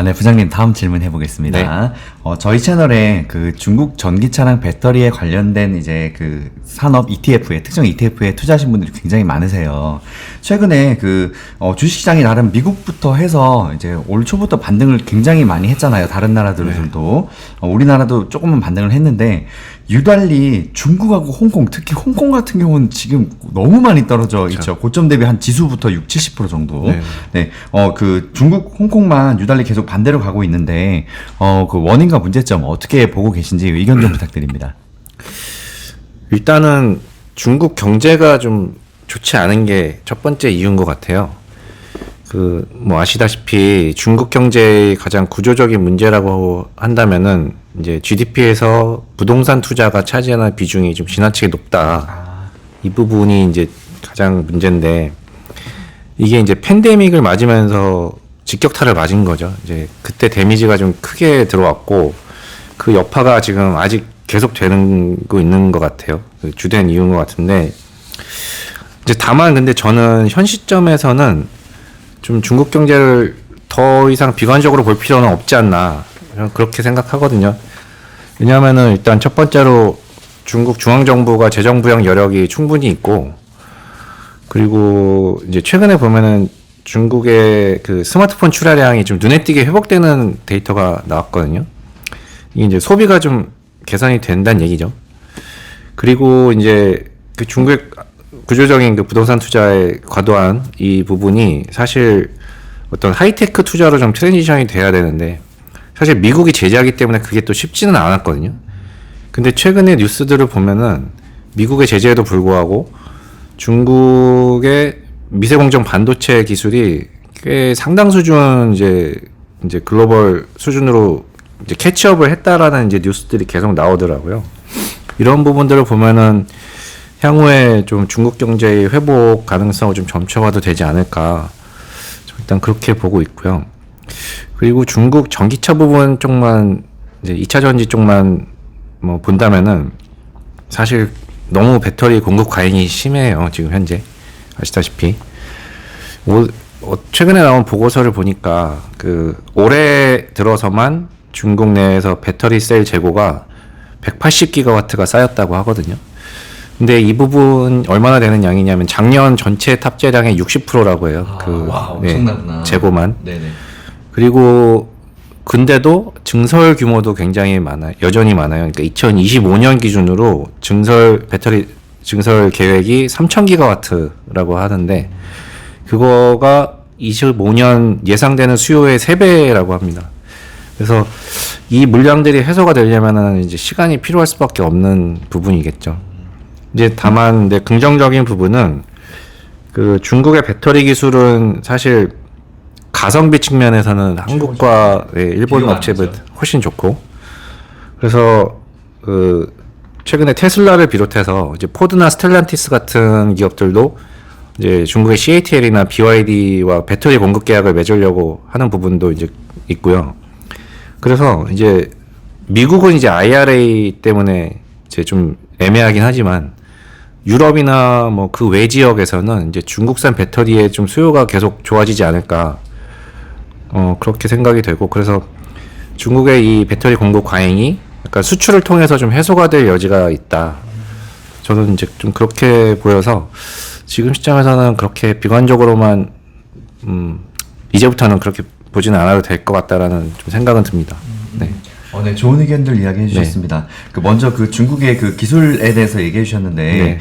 네, 부장님 다음 질문 해보겠습니다. 네. 저희 채널에 그 중국 전기차랑 배터리에 관련된 이제 그 산업 ETF에, 특정 ETF에 투자하신 분들이 굉장히 많으세요. 최근에 주식시장이 나름 미국부터 해서 이제 올 초부터 반등을 굉장히 많이 했잖아요. 다른 나라들도. 우리나라도 조금은 반등을 했는데, 유달리 중국하고 홍콩, 특히 홍콩 같은 경우는 지금 너무 많이 떨어져 있죠. 고점 대비 한 지수부터 60, 70% 정도. 네. 중국, 홍콩만 유달리 계속 반대로 가고 있는데, 그 원인과 문제점 어떻게 보고 계신지 의견 좀 부탁드립니다. 일단은 중국 경제가 좀 좋지 않은 게 첫 번째 이유인 것 같아요. 아시다시피 중국 경제의 가장 구조적인 문제라고 한다면은 이제 GDP에서 부동산 투자가 차지하는 비중이 좀 지나치게 높다. 이 부분이 이제 가장 문제인데, 이게 이제 팬데믹을 맞으면서 직격탄을 맞은 거죠. 이제 그때 데미지가 좀 크게 들어왔고, 그 여파가 지금 아직 계속 되고 있는 것 같아요. 주된 이유인 것 같은데, 이제 다만 근데 저는 현 시점에서는 좀 중국 경제를 더 이상 비관적으로 볼 필요는 없지 않나, 저는 그렇게 생각하거든요. 왜냐하면은 일단 첫 번째로 중국 중앙정부가 재정 부양 여력이 충분히 있고, 그리고 이제 최근에 보면은 중국의 그 스마트폰 출하량이 좀 눈에 띄게 회복되는 데이터가 나왔거든요. 이게 이제 소비가 좀 개선이 된다는 얘기죠. 그리고 이제 그 중국의 구조적인 그 부동산 투자의 과도한 이 부분이 사실 어떤 하이테크 투자로 좀 트랜지션이 돼야 되는데, 사실 미국이 제재하기 때문에 그게 또 쉽지는 않았거든요. 근데 최근에 뉴스들을 보면은 미국의 제재에도 불구하고 중국의 미세공정 반도체 기술이 꽤 상당 수준 이제 글로벌 수준으로 이제 캐치업을 했다라는 이제 뉴스들이 계속 나오더라고요. 이런 부분들을 보면은 향후에 좀 중국 경제의 회복 가능성을 좀 점쳐봐도 되지 않을까. 일단 그렇게 보고 있고요. 그리고 중국 전기차 부분 쪽만, 이제 2차 전지 쪽만 본다면은 사실 너무 배터리 공급 과잉이 심해요. 지금 현재. 아시다시피. 최근에 나온 보고서를 보니까 올해 들어서만 중국 내에서 배터리 셀 재고가 180기가와트가 쌓였다고 하거든요. 근데 이 부분 얼마나 되는 양이냐면 작년 전체 탑재량의 60%라고 해요. 와, 엄청나구나. 재고만. 네네. 그리고 근데도 증설 규모도 굉장히 많아요. 여전히 많아요. 그러니까 2025년 기준으로 배터리 증설 계획이 3000기가와트라고 하는데, 그거가 25년 예상되는 수요의 3배라고 합니다. 그래서 이 물량들이 해소가 되려면은 이제 시간이 필요할 수밖에 없는 부분이겠죠. 이제 다만 긍정적인 부분은 중국의 배터리 기술은 사실 가성비 측면에서는 한국과 일본 업체보다 훨씬 좋고, 그래서 최근에 테슬라를 비롯해서 이제 포드나 스텔란티스 같은 기업들도 이제 중국의 CATL이나 BYD와 배터리 공급 계약을 맺으려고 하는 부분도 이제 있고요. 그래서 이제 미국은 이제 IRA 때문에 이제 좀 애매하긴 하지만, 유럽이나 그 외 지역에서는 이제 중국산 배터리의 좀 수요가 계속 좋아지지 않을까, 그렇게 생각이 되고, 그래서 중국의 이 배터리 공급 과잉이 약간 수출을 통해서 좀 해소가 될 여지가 있다. 저는 이제 좀 그렇게 보여서 지금 시점에서는 그렇게 비관적으로만 이제부터는 그렇게 보지는 않아도 될 것 같다라는 좀 생각은 듭니다. 네. 네, 좋은 의견들 이야기해 주셨습니다. 먼저 중국의 기술에 대해서 얘기해 주셨는데,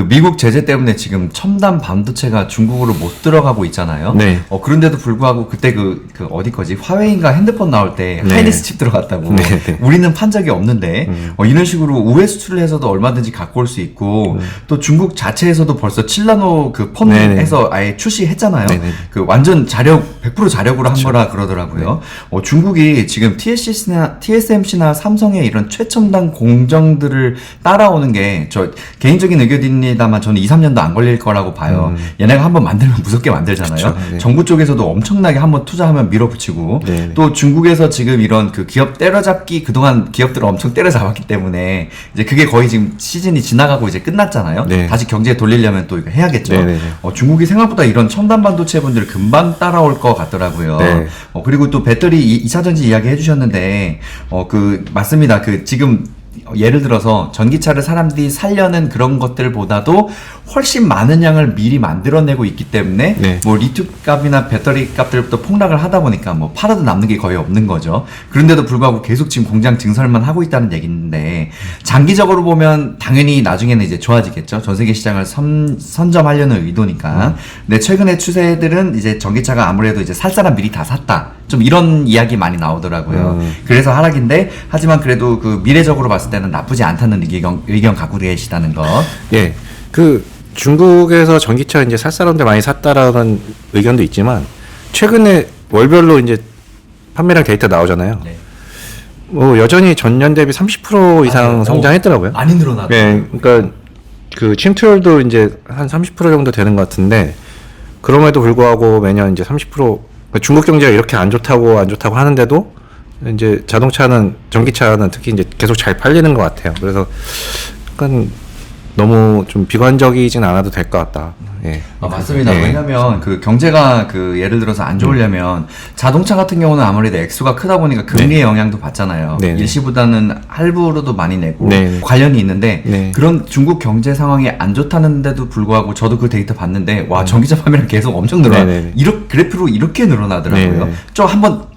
미국 제재 때문에 지금 첨단 반도체가 중국으로 못 들어가고 있잖아요. 네. 그런데도 불구하고 그때 어디 거지? 화웨이인가 핸드폰 나올 때 하이닉스 칩 들어갔다고. 우리는 판 적이 없는데, 이런 식으로 우회 수출을 해서도 얼마든지 갖고 올 수 있고, 또 중국 자체에서도 벌써 7나노 폰에서 아예 출시했잖아요. 완전 100% 자력으로 한 거라 그러더라고요. 중국이 지금 TSMC나 TSMC나 삼성의 이런 최첨단 공정들을 따라오는 게 저 개인적인 의견입니다만 저는 2, 3년도 안 걸릴 거라고 봐요. 얘네가 한번 만들면 무섭게 만들잖아요. 그쵸, 네. 정부 쪽에서도 엄청나게 한번 투자하면 밀어붙이고 네. 또 중국에서 지금 이런 그 기업 때려잡기 그동안 기업들을 엄청 때려잡았기 때문에 이제 그게 거의 지금 시즌이 지나가고 이제 끝났잖아요. 네. 다시 경제에 돌리려면 또 이거 해야겠죠. 네, 네, 네. 중국이 생각보다 이런 첨단 반도체 분들 금방 따라올 것 같더라고요. 네. 그리고 또 배터리 2차전지 이야기 해주셨는데 맞습니다. 그 지금 예를 들어서 전기차를 사람들이 살려는 그런 것들보다도 훨씬 많은 양을 미리 만들어내고 있기 때문에 네. 뭐 리튬 값이나 배터리 값들부터 폭락을 하다 보니까 뭐 팔아도 남는 게 거의 없는 거죠. 그런데도 불구하고 계속 지금 공장 증설만 하고 있다는 얘기인데 장기적으로 보면 당연히 나중에는 이제 좋아지겠죠. 전 세계 시장을 선점하려는 의도니까. 근데 최근의 추세들은 이제 전기차가 아무래도 이제 살 사람 미리 다 샀다. 좀 이런 이야기 많이 나오더라고요. 그래서 하락인데 하지만 그래도 그 미래적으로 봤을 때는 나쁘지 않다는 의견 갖고 계시다는 거. 예. 그 중국에서 전기차 이제 살 사람들 많이 샀다라는 의견도 있지만 최근에 월별로 이제 판매량 데이터 나오잖아요. 네. 뭐 여전히 전년 대비 30% 이상 성장했더라고요. 많이 늘어나고. 네. 그러니까 그 침투율도 이제 한 30% 정도 되는 것 같은데 그럼에도 불구하고 매년 이제 30% 그러니까 중국 경제가 이렇게 안 좋다고 하는데도 이제 자동차는 전기차는 특히 이제 계속 잘 팔리는 것 같아요. 그래서 약간 너무 좀 비관적이진 않아도 될 것 같다. 예. 맞습니다. 예. 왜냐면 그 경제가 그 예를 들어서 안 좋으려면 자동차 같은 경우는 아무래도 액수가 크다 보니까 금리의 영향도 받잖아요. 네, 네. 일시보다는 할부로도 많이 내고 네. 관련이 있는데 네. 그런 중국 경제 상황이 안 좋다는데도 불구하고 저도 그 데이터 봤는데 와 전기차 판매량 계속 엄청 늘어나. 네, 네. 그래프로 이렇게 늘어나더라고요. 네, 네. 좀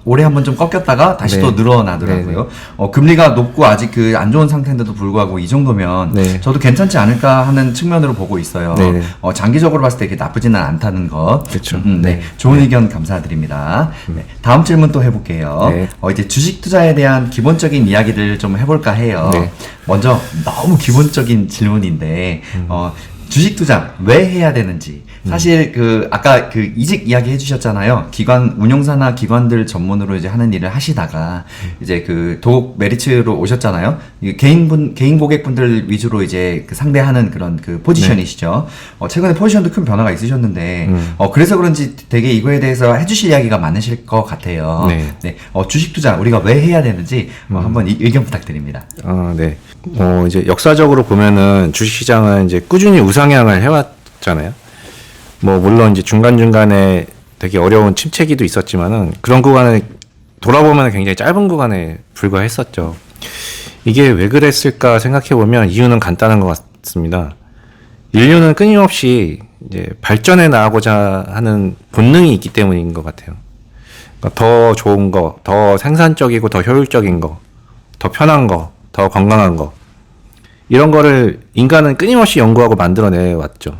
올해 한번 좀 꺾였다가 다시 네. 또 늘어나더라고요. 금리가 높고 아직 그 안 좋은 상태인데도 불구하고 이 정도면 네. 저도 괜찮지 않을까 하는 측면으로 보고 있어요. 네, 네. 장기적으로 봤을 때 이게 나쁘지는 않다는 것. 그쵸. 네. 좋은 의견 감사드립니다. 네. 다음 질문 또 해볼게요. 네. 이제 주식 투자에 대한 기본적인 이야기를 좀 해볼까 해요. 네. 먼저 너무 기본적인 질문인데, 주식 투자 왜 해야 되는지. 사실 아까 이직 이야기 해주셨잖아요. 운용사나 기관들 전문으로 이제 하는 일을 하시다가 이제 도곡 메리츠로 오셨잖아요. 개인 고객분들 위주로 이제 상대하는 그런 포지션이시죠. 최근에 포지션도 큰 변화가 있으셨는데, 그래서 그런지 되게 이거에 대해서 해주실 이야기가 많으실 것 같아요. 네. 네. 주식 투자 우리가 왜 해야 되는지 한번 의견 부탁드립니다. 네. 이제 역사적으로 보면은 주식시장은 이제 꾸준히 우상향을 해왔잖아요. 뭐, 물론 이제 중간중간에 되게 어려운 침체기도 있었지만은 그런 구간을 돌아보면 굉장히 짧은 구간에 불과했었죠. 이게 왜 그랬을까 생각해보면 이유는 간단한 것 같습니다. 인류는 끊임없이 이제 발전해 나가고자 하는 본능이 있기 때문인 것 같아요. 그러니까 더 좋은 거, 더 생산적이고 더 효율적인 거, 더 편한 거, 더 건강한 거. 이런 거를 인간은 끊임없이 연구하고 만들어내 왔죠.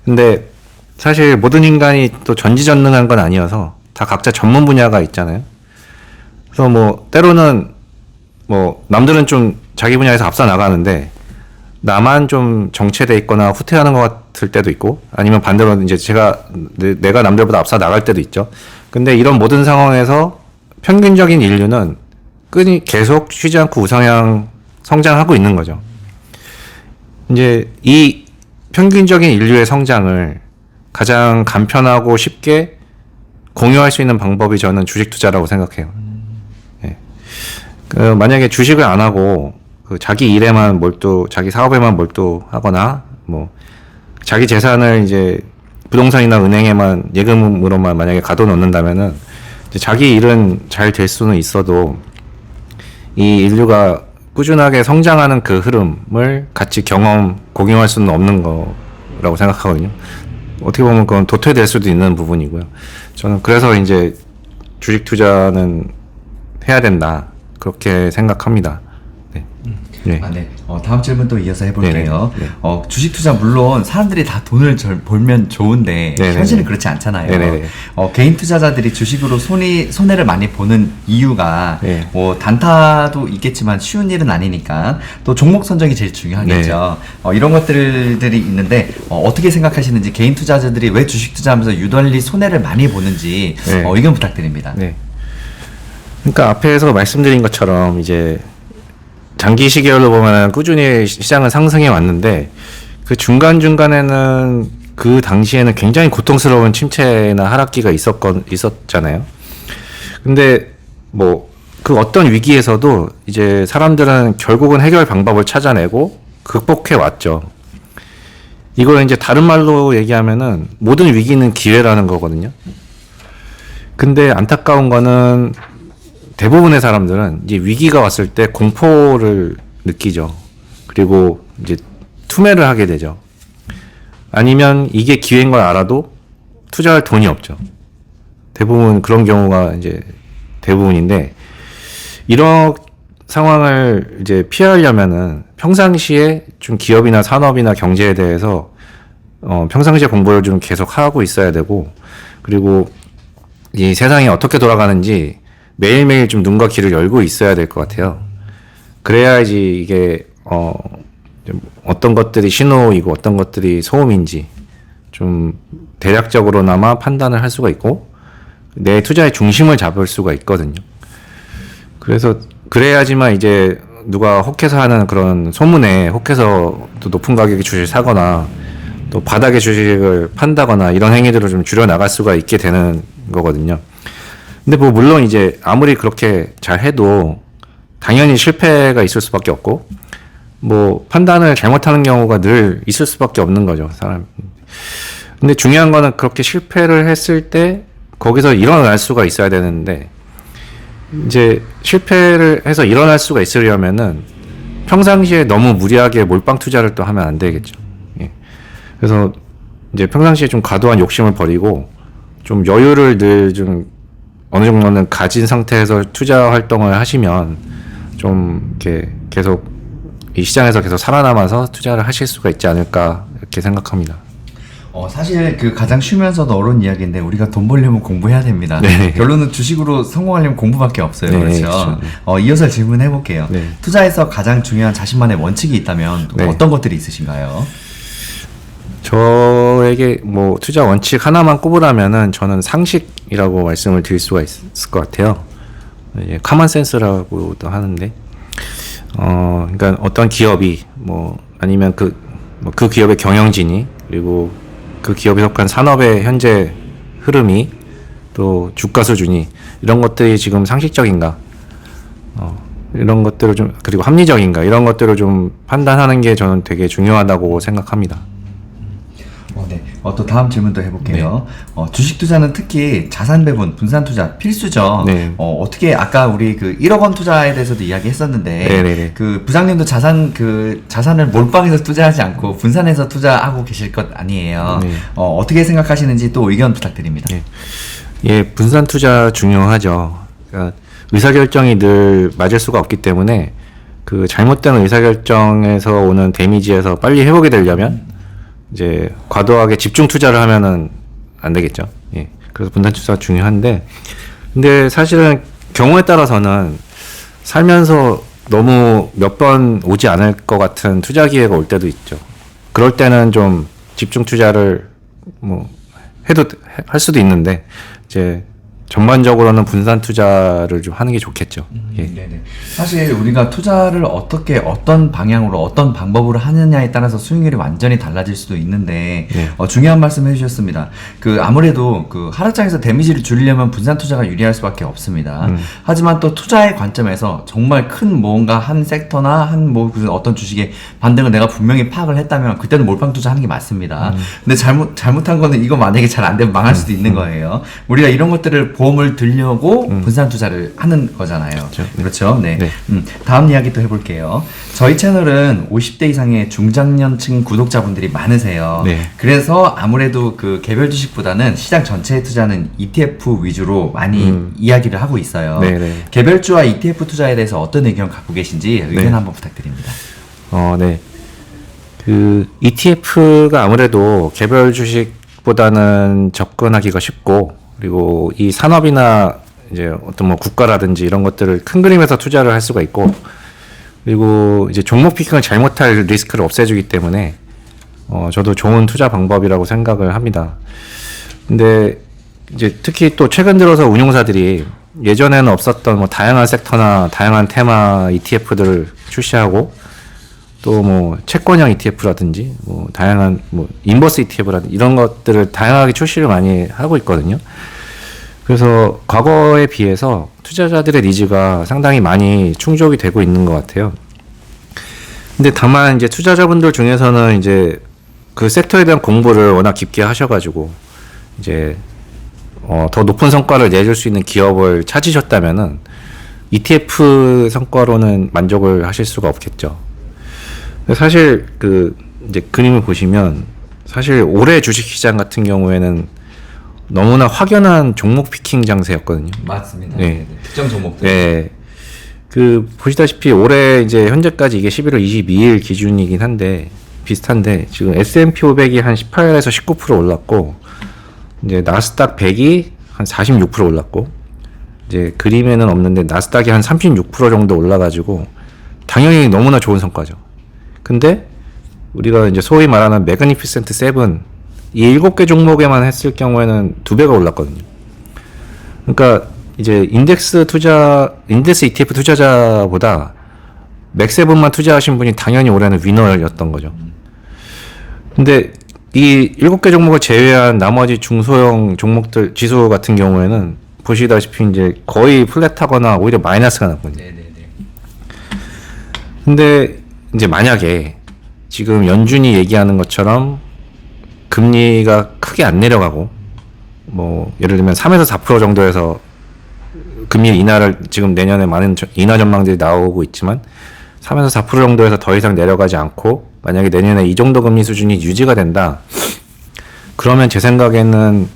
근데 사실 모든 인간이 또 전지전능한 건 아니어서 다 각자 전문 분야가 있잖아요. 그래서 뭐 때로는 뭐 남들은 좀 자기 분야에서 앞서 나가는데 나만 좀 정체돼 있거나 후퇴하는 것 같을 때도 있고 아니면 반대로 이제 내가 남들보다 앞서 나갈 때도 있죠. 근데 이런 모든 상황에서 평균적인 인류는 계속 쉬지 않고 우상향 성장하고 있는 거죠. 이제 이 평균적인 인류의 성장을 가장 간편하고 쉽게 공유할 수 있는 방법이 저는 주식 투자라고 생각해요. 예. 만약에 주식을 안 하고 자기 일에만 자기 사업에만 몰두하거나 뭐 자기 재산을 이제 부동산이나 은행에만 예금으로만 만약에 가둬놓는다면은 이제 자기 일은 잘 될 수는 있어도 이 인류가 꾸준하게 성장하는 그 흐름을 같이 공유할 수는 없는 거라고 생각하거든요. 어떻게 보면 그건 도태될 수도 있는 부분이고요. 저는 그래서 이제 주식 투자는 해야 된다. 그렇게 생각합니다. 네. 네. 네. 다음 질문 또 이어서 해볼게요. 네네. 주식 투자 물론 사람들이 다 돈을 벌면 좋은데 네네. 현실은 그렇지 않잖아요. 네네. 개인 투자자들이 주식으로 손해를 많이 보는 이유가 네. 뭐 단타도 있겠지만 쉬운 일은 아니니까 또 종목 선정이 제일 중요하겠죠. 이런 것들이 있는데 어떻게 생각하시는지 개인 투자자들이 왜 주식 투자하면서 유달리 손해를 많이 보는지 네. 의견 부탁드립니다. 네. 그러니까 앞에서 말씀드린 것처럼 이제 장기 시계열로 보면 꾸준히 시장은 상승해 왔는데 그 중간중간에는 그 당시에는 굉장히 고통스러운 침체나 하락기가 있었잖아요. 근데 뭐 그 어떤 위기에서도 이제 사람들은 결국은 해결 방법을 찾아내고 극복해 왔죠. 이걸 이제 다른 말로 얘기하면은 모든 위기는 기회라는 거거든요. 근데 안타까운 거는 대부분의 사람들은 이제 위기가 왔을 때 공포를 느끼죠. 그리고 이제 투매를 하게 되죠. 아니면 이게 기회인 걸 알아도 투자할 돈이 없죠. 대부분 그런 경우가 이제 대부분인데, 이런 상황을 이제 피하려면은 평상시에 좀 기업이나 산업이나 경제에 대해서 평상시에 공부를 좀 계속 하고 있어야 되고, 그리고 이 세상이 어떻게 돌아가는지 매일매일 좀 눈과 귀를 열고 있어야 될 것 같아요. 그래야지 이게 어떤 것들이 신호이고 어떤 것들이 소음인지 좀 대략적으로나마 판단을 할 수가 있고 내 투자의 중심을 잡을 수가 있거든요. 그래서 그래야지만 이제 누가 혹해서 하는 그런 소문에 혹해서 또 높은 가격에 주식을 사거나 또 바닥에 주식을 판다거나 이런 행위들을 좀 줄여 나갈 수가 있게 되는 거거든요. 근데 뭐 물론 이제 아무리 그렇게 잘 해도 당연히 실패가 있을 수밖에 없고 뭐 판단을 잘못하는 경우가 늘 있을 수밖에 없는 거죠, 사람. 근데 중요한 거는 그렇게 실패를 했을 때 거기서 일어날 수가 있어야 되는데, 이제 실패를 해서 일어날 수가 있으려면은 평상시에 너무 무리하게 몰빵 투자를 또 하면 안 되겠죠. 예. 그래서 이제 평상시에 좀 과도한 욕심을 버리고 좀 여유를 늘 좀 어느 정도는 가진 상태에서 투자 활동을 하시면 좀 이렇게 계속 이 시장에서 계속 살아남아서 투자를 하실 수가 있지 않을까 이렇게 생각합니다. 사실 그 가장 쉬면서도 어려운 이야기인데 우리가 돈 벌려면 공부해야 됩니다. 네. 결론은 주식으로 성공하려면 공부밖에 없어요. 네, 그렇죠. 그렇죠. 이어서 질문해 볼게요. 네. 투자에서 가장 중요한 자신만의 원칙이 있다면 네. 어떤 것들이 있으신가요? 저에게 뭐 투자 원칙 하나만 꼽으라면은 저는 상식이라고 말씀을 드릴 수가 있을 것 같아요. 카먼 센스라고도 하는데, 그러니까 어떤 기업이 뭐 아니면 그 기업의 경영진이 그리고 그 기업에 속한 산업의 현재 흐름이 또 주가 수준이 이런 것들이 지금 상식적인가, 이런 것들을 좀, 그리고 합리적인가 이런 것들을 좀 판단하는 게 저는 되게 중요하다고 생각합니다. 네. 또 다음 질문도 해볼게요. 주식 투자는 특히 자산 배분, 분산 투자 필수죠. 네. 어떻게 아까 우리 그 1억 원 투자에 대해서도 이야기했었는데, 네네네. 그 부장님도 자산을 몰빵해서 투자하지 않고 분산해서 투자하고 계실 것 아니에요. 네. 어떻게 생각하시는지 또 의견 부탁드립니다. 네. 예, 분산 투자 중요하죠. 그러니까 의사결정이 늘 맞을 수가 없기 때문에 그 잘못된 의사결정에서 오는 데미지에서 빨리 회복이 되려면 이제 과도하게 집중 투자를 하면은 안 되겠죠. 예. 그래서 분산 투자가 중요한데, 근데 사실은 경우에 따라서는 살면서 너무 몇 번 오지 않을 것 같은 투자 기회가 올 때도 있죠. 그럴 때는 좀 집중 투자를 뭐 할 수도 있는데, 이제 전반적으로는 분산 투자를 좀 하는 게 좋겠죠. 예. 네네. 사실 우리가 투자를 어떤 방향으로 어떤 방법으로 하느냐에 따라서 수익률이 완전히 달라질 수도 있는데, 네. 중요한 말씀 해주셨습니다. 아무래도 그 하락장에서 데미지를 줄이려면 분산 투자가 유리할 수밖에 없습니다. 하지만 또 투자의 관점에서 정말 큰 뭔가 한 섹터나 어떤 주식의 반등을 내가 분명히 파악을 했다면 그때는 몰빵 투자하는 게 맞습니다. 근데 잘못한 거는 이거 만약에 잘 안 되면 망할 수도 있는 거예요. 우리가 이런 것들을 보험을 들려고 분산 투자를 하는 거잖아요. 그렇죠. 네. 네. 다음 이야기 또 해볼게요. 저희 채널은 50대 이상의 중장년층 구독자분들이 많으세요. 네. 그래서 아무래도 그 개별 주식보다는 시장 전체에 투자하는 ETF 위주로 많이 이야기를 하고 있어요. 네네. 개별주와 ETF 투자에 대해서 어떤 의견 갖고 계신지 의견 네. 한번 부탁드립니다. 네. 그 ETF가 아무래도 개별 주식보다는 접근하기가 쉽고, 그리고 이 산업이나 이제 어떤 뭐 국가라든지 이런 것들을 큰 그림에서 투자를 할 수가 있고, 그리고 이제 종목 피킹을 잘못할 리스크를 없애주기 때문에 저도 좋은 투자 방법이라고 생각을 합니다. 근데 이제 특히 또 최근 들어서 운용사들이 예전에는 없었던 뭐 다양한 섹터나 다양한 테마 ETF들을 출시하고 또 뭐 채권형 ETF라든지 뭐 다양한 뭐 인버스 ETF라든지 이런 것들을 다양하게 출시를 많이 하고 있거든요. 그래서 과거에 비해서 투자자들의 니즈가 상당히 많이 충족이 되고 있는 것 같아요. 근데 다만 이제 투자자분들 중에서는 이제 그 섹터에 대한 공부를 워낙 깊게 하셔가지고 이제 더 높은 성과를 내줄 수 있는 기업을 찾으셨다면은 ETF 성과로는 만족을 하실 수가 없겠죠. 사실 그 이제 그림을 보시면 사실 올해 주식시장 같은 경우에는 너무나 확연한 종목 피킹 장세였거든요. 맞습니다. 네. 특정 종목들. 네. 그 보시다시피 올해 이제 현재까지 이게 11월 22일 기준이긴 한데 비슷한데 지금 S&P 500이 한 18에서 19% 올랐고 이제 나스닥 100이 한 46% 올랐고 이제 그림에는 없는데 나스닥이 한 36% 정도 올라가지고 당연히 너무나 좋은 성과죠. 근데 우리가 이제 소위 말하는 매그니피센트 7 이 7개 종목에만 했을 경우에는 2배가 올랐거든요. 그러니까 이제 인덱스 ETF 투자자보다 맥세븐만 투자하신 분이 당연히 올해는 위너였던 거죠. 근데 이 7개 종목을 제외한 나머지 중소형 종목들 지수 같은 경우에는 보시다시피 이제 거의 플랫하거나 오히려 마이너스가 났거든요. 근데 이제 만약에 지금 연준이 얘기하는 것처럼 금리가 크게 안 내려가고 뭐 예를 들면 3에서 4% 정도에서 금리 인하를 지금 내년에 많은 인하 전망들이 나오고 있지만 3에서 4% 정도에서 더 이상 내려가지 않고 만약에 내년에 이 정도 금리 수준이 유지가 된다. 그러면 제 생각에는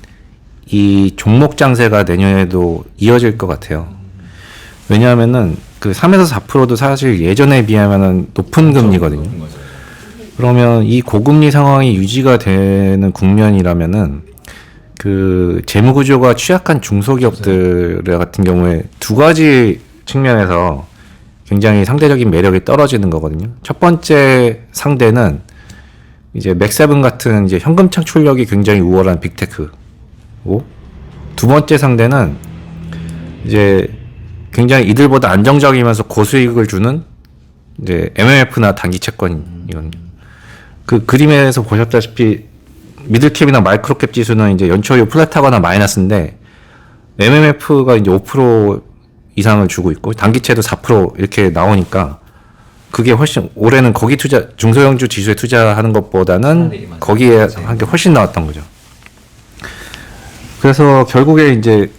이 종목 장세가 내년에도 이어질 것 같아요. 왜냐하면은 그 3에서 4%도 사실 예전에 비하면은 높은 금리거든요. 그러면 이 고금리 상황이 유지가 되는 국면이라면은 그 재무 구조가 취약한 중소기업들 같은 경우에 두 가지 측면에서 굉장히 상대적인 매력이 떨어지는 거거든요. 첫 번째 상대는 이제 맥세븐 같은 이제 현금 창출력이 굉장히 우월한 빅테크고, 두 번째 상대는 이제 굉장히 이들보다 안정적이면서 고수익을 주는 이제 MMF나 단기 채권이거든요. 그 그림에서 보셨다시피 미들캡이나 마이크로캡 지수는 이제 연초율 플랫하거나 마이너스인데 MMF가 이제 5% 이상을 주고 있고 단기채도 4% 이렇게 나오니까 그게 훨씬 올해는 거기 투자 중소형주 지수에 투자하는 것보다는 거기에 한 게 훨씬 나왔던 거죠. 그래서 결국에 이제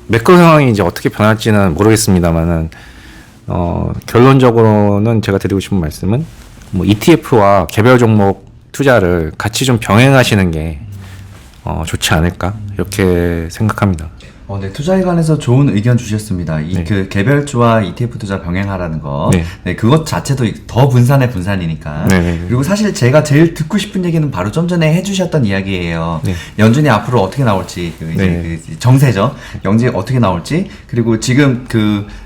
매크로 상황이 이제 어떻게 변할지는 모르겠습니다만은 결론적으로는 제가 드리고 싶은 말씀은 뭐 ETF와 개별 종목 투자를 같이 좀 병행하시는 게 좋지 않을까 이렇게 생각합니다. 네, 투자에 관해서 좋은 의견 주셨습니다. 네. 그 개별주와 ETF 투자 병행하라는 거. 네. 네, 그것 자체도 더 분산의 분산이니까. 네. 그리고 사실 제가 제일 듣고 싶은 얘기는 바로 좀 전에 해주셨던 이야기예요. 네. 연준이 앞으로 어떻게 나올지, 그 이제 네. 그 정세죠. 영지 어떻게 나올지. 그리고 지금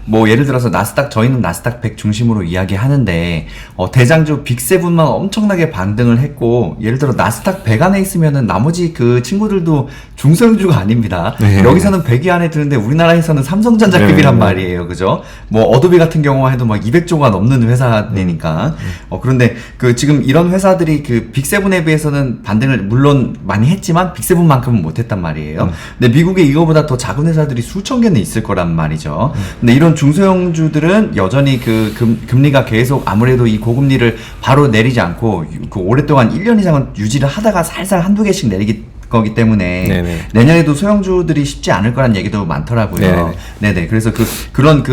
뭐 예를 들어서 저희는 나스닥 100 중심으로 이야기하는데, 대장주 빅7만 엄청나게 반등을 했고, 예를 들어 나스닥 100 안에 있으면은 나머지 그 친구들도 중소형주가 아닙니다. 네. 여기서는 100이 안에 드는데 우리나라에서는 삼성전자급이란 말이에요. 그죠? 뭐 어도비 같은 경우만 해도 막 200조가 넘는 회사니까. 그런데 지금 이런 회사들이 그 빅7에 비해서는 반등을 물론 많이 했지만 빅7만큼은 못했단 말이에요. 근데 미국에 이거보다 더 작은 회사들이 수천 개는 있을 거란 말이죠. 근데 이런 중소형주들은 여전히 금리가 계속 아무래도 이 고금리를 바로 내리지 않고 오랫동안 1년 이상은 유지를 하다가 살살 한두 개씩 내리기 거기 때문에 네네. 내년에도 소형주들이 쉽지 않을 거란 얘기도 많더라고요. 네네. 그래서 그런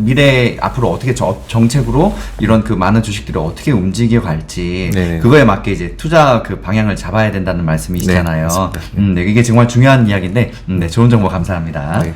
미래 앞으로 어떻게 정책으로 이런 많은 주식들을 어떻게 움직여 갈지 네네. 그거에 맞게 이제 투자 방향을 잡아야 된다는 말씀이시잖아요. 네, 네, 이게 정말 중요한 이야기인데, 네, 좋은 정보 감사합니다. 네.